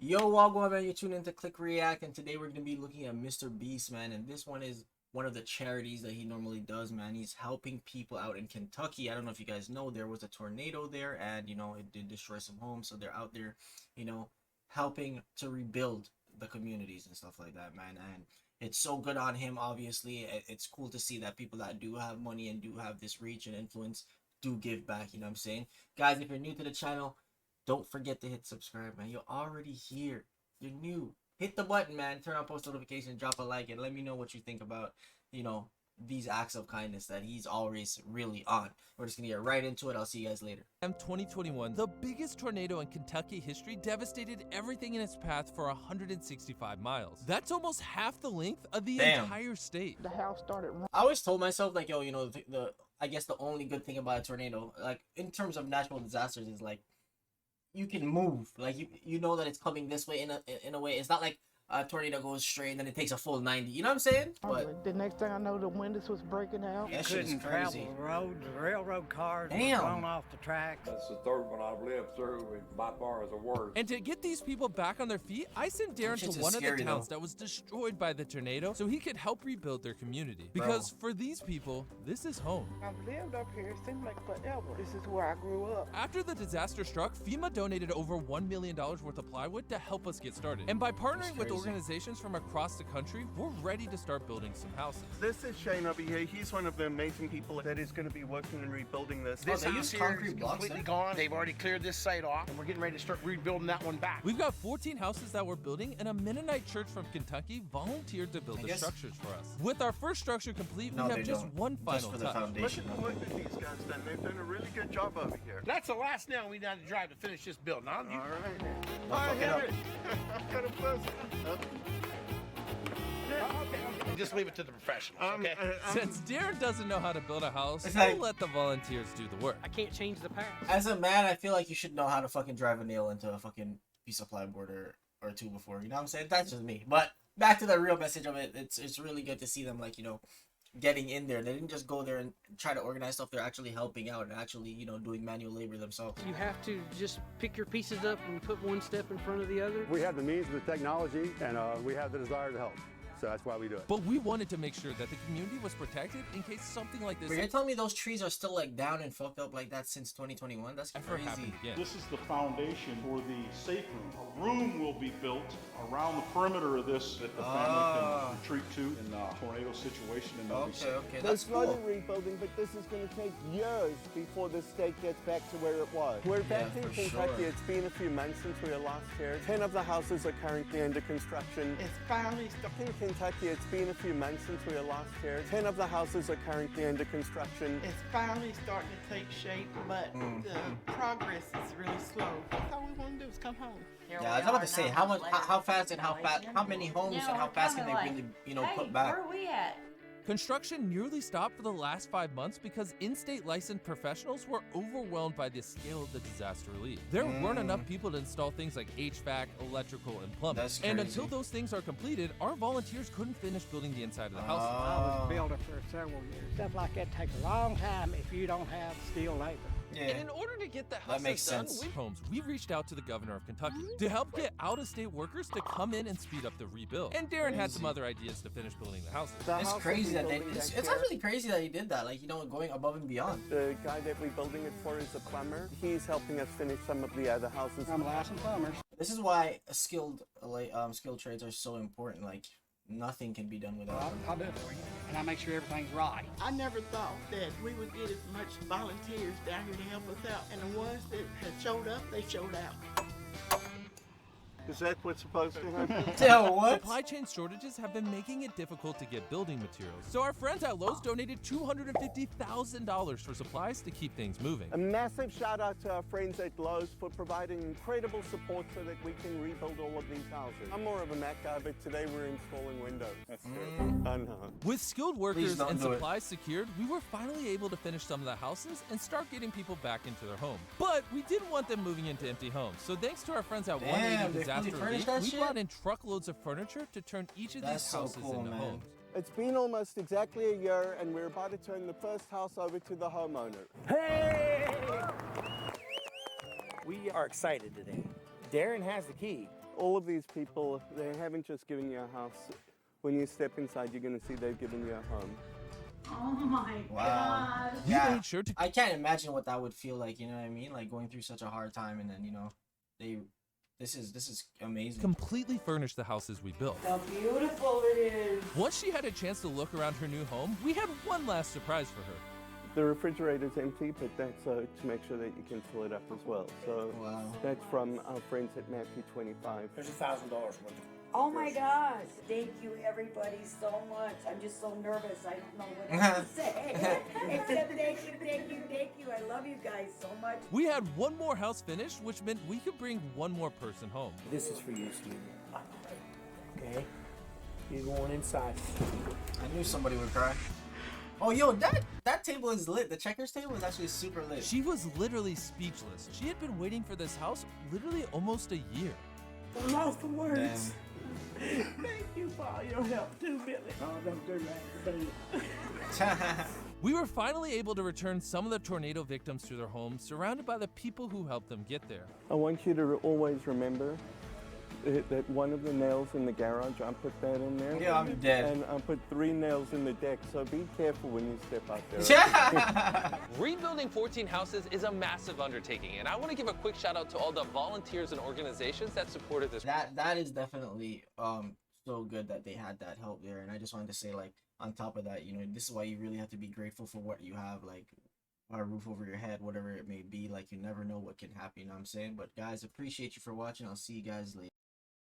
Yo, Wagwan, man, you're tuning into Click React, and today we're going to be looking at mrbeast, man, and this one is one of the charities that he normally does, man. He's helping people out in Kentucky. I don't know if you guys know, there was a tornado there, and, it did destroy some homes, so they're out there, helping to rebuild the communities and stuff like that, man, and it's so good on him, obviously. It's cool to see that people that do have money and do have this reach and influence do give back, you know what I'm saying? Guys, if you're new to the channel, don't forget to hit subscribe, man. You're already here. You're new. Hit the button, man. Turn on post notifications, drop a like, and let me know what you think about, these acts of kindness that he's always really on. We're just gonna get right into it. I'll see you guys later. 2021, the biggest tornado in Kentucky history devastated everything in its path for 165 miles. That's almost half the length of the entire state. The house started. I always told myself, like, yo, I guess the only good thing about a tornado, like, in terms of natural disasters, is like, you can move, like you know that it's coming this way in a way. It's not like a tornado goes straight and then it takes a full 90. You know what I'm saying? But the next thing I know, the windows was breaking out. that shit is Couldn't crazy. travel roads, railroad cars were Damn. thrown off the tracks. That's the third one I've lived through, and by far is the worst. And to get these people back on their feet, I sent Darren Shit's to one of the scary, towns though. that was destroyed by the tornado so he could help rebuild their community. Because for these people, this is home. I've lived up here, it seemed like forever. This is where I grew up. After the disaster struck, FEMA donated over $1 million worth of plywood to help us get started. And by partnering with crazy. organizations from across the country, we're ready to start building some houses. This is Shane over here. He's one of the amazing people that is going to be working and rebuilding this. Oh, This they house use here concrete is blocks completely then? gone. They've already cleared this site off, and we're getting ready to start rebuilding that one back. We've got 14 houses that we're building, and a Mennonite church from Kentucky volunteered to build the structures for us. With our first structure complete, No, we they have just don't. one Just final for the touch. Look foundation. at the work that these guys done. They've done a really good job over here. That's the last nail we need to drive to finish this building. All right. Don't fuck it up. I've got a buzz. Okay. Just leave it to the professionals, okay? Since Darren doesn't know how to build a house, It's we'll like- let the volunteers do the work. I can't change the past. As a man, I feel like you should know how to fucking drive a nail into a fucking piece of plywood or two before. You know what I'm saying? That's just me. But back to the real message of it. It's really good to see them, like, getting in there. They didn't just go there and try to organize stuff. They're actually helping out and actually, doing manual labor themselves. You have to just pick your pieces up and put one step in front of the other. We have the means, the technology, and we have the desire to help. So that's why we do it. But we wanted to make sure that the community was protected in case something like this But you're telling me those trees are still, like, down and fucked up like that since 2021? That's ever happened crazy. again. This is the foundation for the safe room. A room will be built around the perimeter of this that the family can retreat to in a tornado situation, and they'll be safe. Okay, They're that's slowly cool. rebuilding, but this is going to take years before the state gets back to where it was. We're back Yeah, in for Kentucky. sure. It's been a few months since we were last here. 10 of the houses are currently under construction. It's finally stuck in Kentucky. It's been a few months since we were last here. 10 of the houses are currently under construction. It's finally starting to take shape, but the progress is really slow. That's all we want to do is come home. Yeah, I was about to say how fast and how many homes and how fast can they really, put back? Where are we at? Construction nearly stopped for the last 5 months because in-state licensed professionals were overwhelmed by the scale of the disaster relief. There weren't enough people to install things like HVAC, electrical, and plumbing. That's And crazy. until those things are completed, our volunteers couldn't finish building the inside of the house. I was a builder for several years. Stuff like that takes a long time if you don't have skilled labor. Yeah. And in order to get the houses makes done, sense. we reached out to the governor of Kentucky to help get out-of-state workers to come in and speed up the rebuild. And Darren had some other ideas to finish building the houses. It's crazy that it's actually crazy that he did that, like, going above and beyond. The guy that we're building it for is a plumber. He's helping us finish some of the other houses. I'm a licensed plumber. This is why skilled trades are so important. Like, nothing can be done without them. I'll do it for you, and I make sure everything's right. I never thought that we would get as much volunteers down here to help us out. And the ones that had showed up, they showed out. Is that what's supposed to happen? Tell what? Supply chain shortages have been making it difficult to get building materials. So our friends at Lowe's donated $250,000 for supplies to keep things moving. A massive shout out to our friends at Lowe's for providing incredible support so that we can rebuild all of these houses. I'm more of a Mac guy, but today we're installing Windows. That's true. I know. With skilled Please workers don't and do it. supplies secured, we were finally able to finish some of the houses and start getting people back into their homes. But we didn't want them moving into empty homes. So thanks to our friends at Damn, 180 they Disaster fully Relief, furnished that we shit? brought in truckloads of furniture to turn each of That's these so houses cool, into man. homes. It's been almost exactly a year, and we're about to turn the first house over to the homeowner. We are excited today. Darren has the key. all of these people, they haven't just given you a house. When you step inside, you're going to see they've given you a home. Oh my Wow. God. We Yeah. made sure to I can't imagine what that would feel like, you know what I mean? Like going through such a hard time and then, you know, this is amazing. completely furnish the houses we built. How beautiful it is. Once she had a chance to look around her new home, we had one last surprise for her. The refrigerator's empty, but that's to make sure that you can fill it up as well. So Wow. that's from our friends at Matthew 25. There's $1,000 worth of. Oh my gosh. Thank you everybody so much. I'm just so nervous. I don't know what else to say. Except thank you, thank you, thank you. I love you guys so much. We had one more house finished, which meant we could bring one more person home. This is for you, sweetie. Okay? You're going inside. I knew somebody would cry. Oh, yo, that table is lit. The checkers table is actually super lit. She was literally speechless. She had been waiting for this house literally almost a year. I'm lost for words. Damn. Thank you for all your help too, Billy. Oh, don't do that. We were finally able to return some of the tornado victims to their homes, surrounded by the people who helped them get there. I want you to always remember that one of the nails in the garage, I put that in there. Yeah, I'm dead. And I put 3 nails in the deck, so be careful when you step out there. Rebuilding 14 houses is a massive undertaking, and I want to give a quick shout out to all the volunteers and organizations that supported this. That is definitely so good that they had that help there. And I just wanted to say, like, on top of that, you know, this is why you really have to be grateful for what you have, like a roof over your head, whatever it may be. Like, you never know what can happen, you know what I'm saying? But guys, appreciate you for watching. I'll see you guys later.